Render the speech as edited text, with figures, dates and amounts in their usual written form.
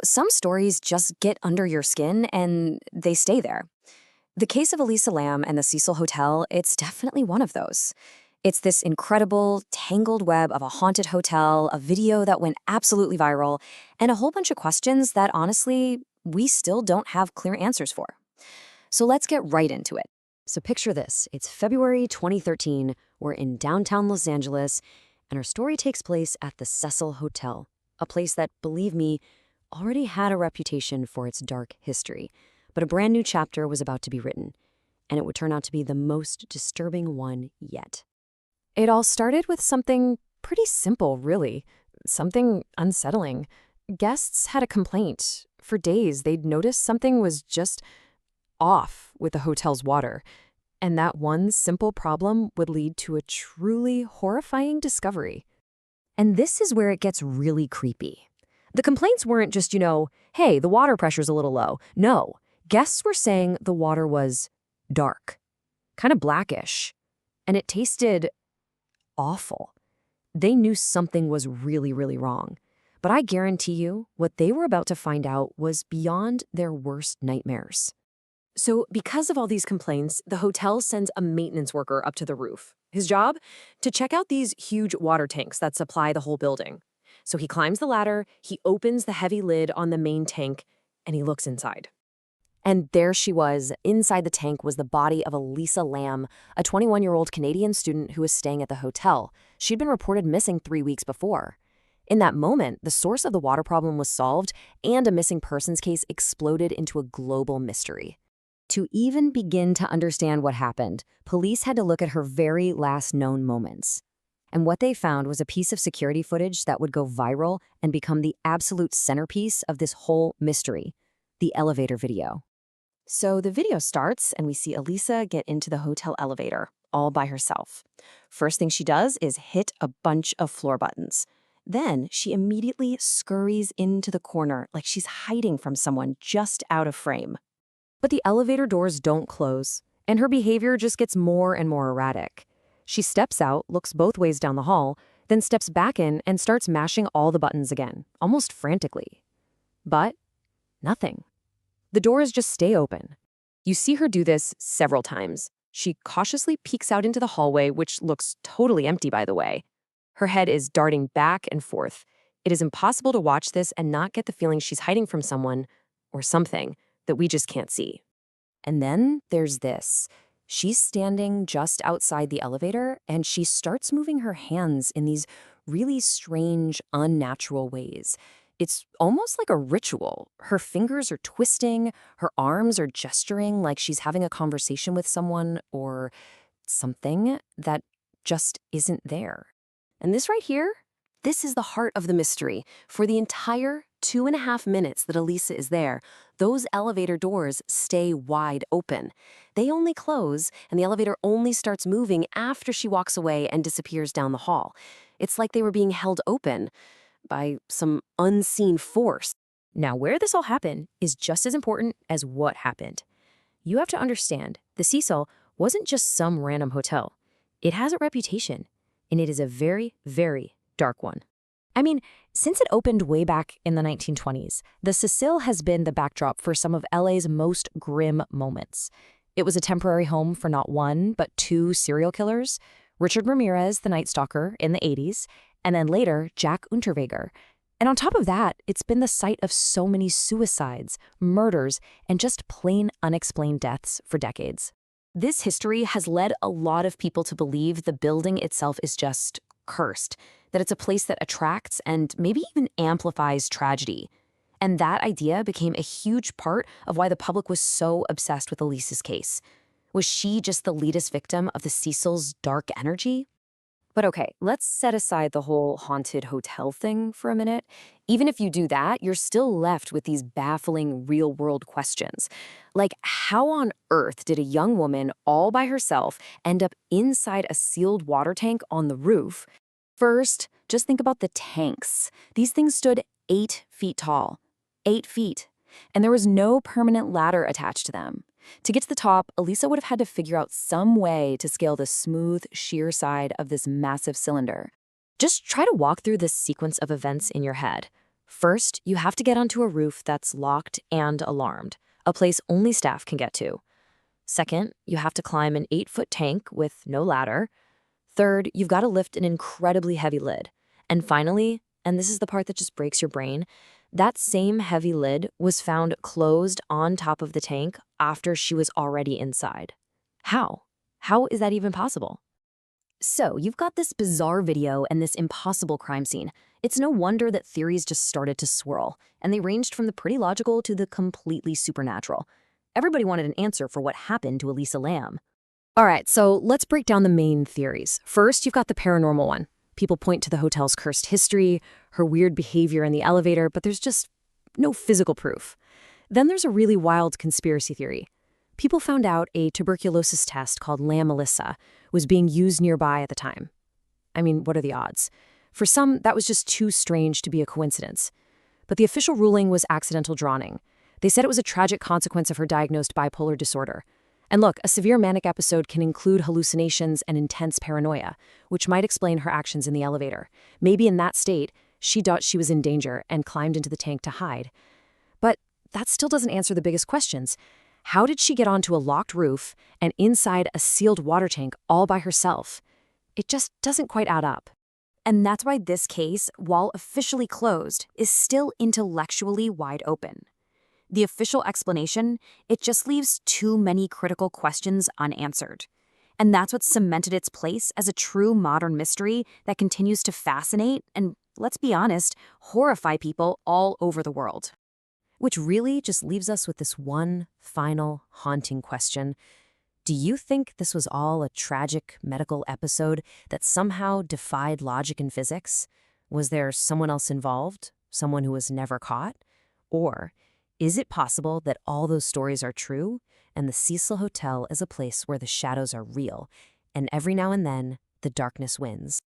Some stories just get under your skin and they stay there. The case of Elisa Lam and the Cecil Hotel, it's definitely one of those. It's this incredible, tangled web of a haunted hotel, a video that went absolutely viral, and a whole bunch of questions that honestly, we still don't have clear answers for. So let's get right into it. So picture this. It's February 2013. We're in downtown Los Angeles, and our story takes place at the Cecil Hotel, a place that, believe me, already had a reputation for its dark history. But a brand new chapter was about to be written, and it would turn out to be the most disturbing one yet. It all started with something pretty simple, really. Something unsettling. Guests had a complaint. For days, they'd noticed something was just off with the hotel's water. And that one simple problem would lead to a truly horrifying discovery. And this is where it gets really creepy. The complaints weren't just, hey, the water pressure's a little low. No, guests were saying the water was dark, kind of blackish, and it tasted awful. They knew something was really, really wrong. But I guarantee you, what they were about to find out was beyond their worst nightmares. So because of all these complaints, the hotel sends a maintenance worker up to the roof. His job? To check out these huge water tanks that supply the whole building. So he climbs the ladder, he opens the heavy lid on the main tank, and he looks inside. And there she was. Inside the tank was the body of Elisa Lam, a 21-year-old Canadian student who was staying at the hotel. She'd been reported missing 3 weeks before. In that moment, the source of the water problem was solved, and a missing persons case exploded into a global mystery. To even begin to understand what happened, police had to look at her very last known moments. And what they found was a piece of security footage that would go viral and become the absolute centerpiece of this whole mystery, the elevator video. So the video starts, and we see Elisa get into the hotel elevator, all by herself. First thing she does is hit a bunch of floor buttons. Then she immediately scurries into the corner like she's hiding from someone just out of frame. But the elevator doors don't close, and her behavior just gets more and more erratic. She steps out, looks both ways down the hall, then steps back in and starts mashing all the buttons again, almost frantically. But nothing. The doors just stay open. You see her do this several times. She cautiously peeks out into the hallway, which looks totally empty, by the way. Her head is darting back and forth. It is impossible to watch this and not get the feeling she's hiding from someone or something that we just can't see. And then there's this. She's standing just outside the elevator, and she starts moving her hands in these really strange, unnatural ways. It's almost like a ritual. Her fingers are twisting, her arms are gesturing like she's having a conversation with someone or something that just isn't there. And this right here, this is the heart of the mystery. For the entire 2.5 minutes that Elisa is there, those elevator doors stay wide open. They only close, and the elevator only starts moving after she walks away and disappears down the hall. It's like they were being held open by some unseen force. Now, where this all happened is just as important as what happened. You have to understand, the Cecil wasn't just some random hotel. It has a reputation, and it is a very, very dark one. I mean, since it opened way back in the 1920s, the Cecil has been the backdrop for some of LA's most grim moments. It was a temporary home for not one, but 2 serial killers, Richard Ramirez, the Night Stalker, in the 80s, and then later, Jack Unterweger. And on top of that, it's been the site of so many suicides, murders, and just plain unexplained deaths for decades. This history has led a lot of people to believe the building itself is just cursed, that it's a place that attracts and maybe even amplifies tragedy. And that idea became a huge part of why the public was so obsessed with Elisa's case. Was she just the latest victim of the Cecil's dark energy? But okay, let's set aside the whole haunted hotel thing for a minute. Even if you do that, you're still left with these baffling real-world questions. Like, how on earth did a young woman all by herself end up inside a sealed water tank on the roof? First, just think about the tanks. These things stood 8 feet tall. 8 feet. And there was no permanent ladder attached to them. To get to the top, Elisa would have had to figure out some way to scale the smooth, sheer side of this massive cylinder. Just try to walk through this sequence of events in your head. First, you have to get onto a roof that's locked and alarmed, a place only staff can get to. Second, you have to climb an 8-foot tank with no ladder. Third, you've got to lift an incredibly heavy lid. And finally, and this is the part that just breaks your brain, that same heavy lid was found closed on top of the tank after she was already inside. How? How is that even possible? So, you've got this bizarre video and this impossible crime scene. It's no wonder that theories just started to swirl, and they ranged from the pretty logical to the completely supernatural. Everybody wanted an answer for what happened to Elisa Lam. All right, so let's break down the main theories. First, you've got the paranormal one. People point to the hotel's cursed history, her weird behavior in the elevator, but there's just no physical proof. Then there's a really wild conspiracy theory. People found out a tuberculosis test called Lam Elisa was being used nearby at the time. I mean, what are the odds? For some, that was just too strange to be a coincidence. But the official ruling was accidental drowning. They said it was a tragic consequence of her diagnosed bipolar disorder. And look, a severe manic episode can include hallucinations and intense paranoia, which might explain her actions in the elevator. Maybe in that state, she thought she was in danger and climbed into the tank to hide. But that still doesn't answer the biggest questions. How did she get onto a locked roof and inside a sealed water tank all by herself? It just doesn't quite add up. And that's why this case, while officially closed, is still intellectually wide open. The official explanation, it just leaves too many critical questions unanswered. And that's what cemented its place as a true modern mystery that continues to fascinate and, let's be honest, horrify people all over the world. Which really just leaves us with this one final haunting question. Do you think this was all a tragic medical episode that somehow defied logic and physics? Was there someone else involved? Someone who was never caught? Or is it possible that all those stories are true and the Cecil Hotel is a place where the shadows are real and every now and then the darkness wins?